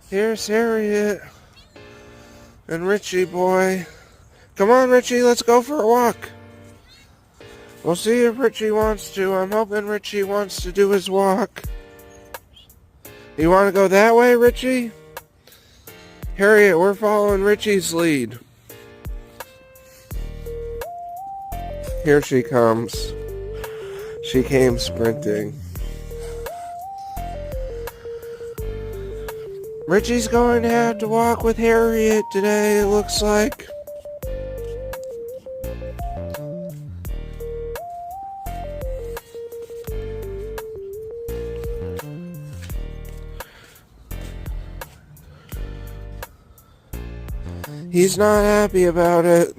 Here's Harriet and Richie boy. Come on, Richie, let's go for a walk. We'll see if Richie wants to. I'm hoping Richie wants to do his walk. You want to go that way, Richie? Harriet, we're following Richie's lead. Here she comes. She came sprinting. Richie's going to have to walk with Harriet today, it looks like. He's not happy about it.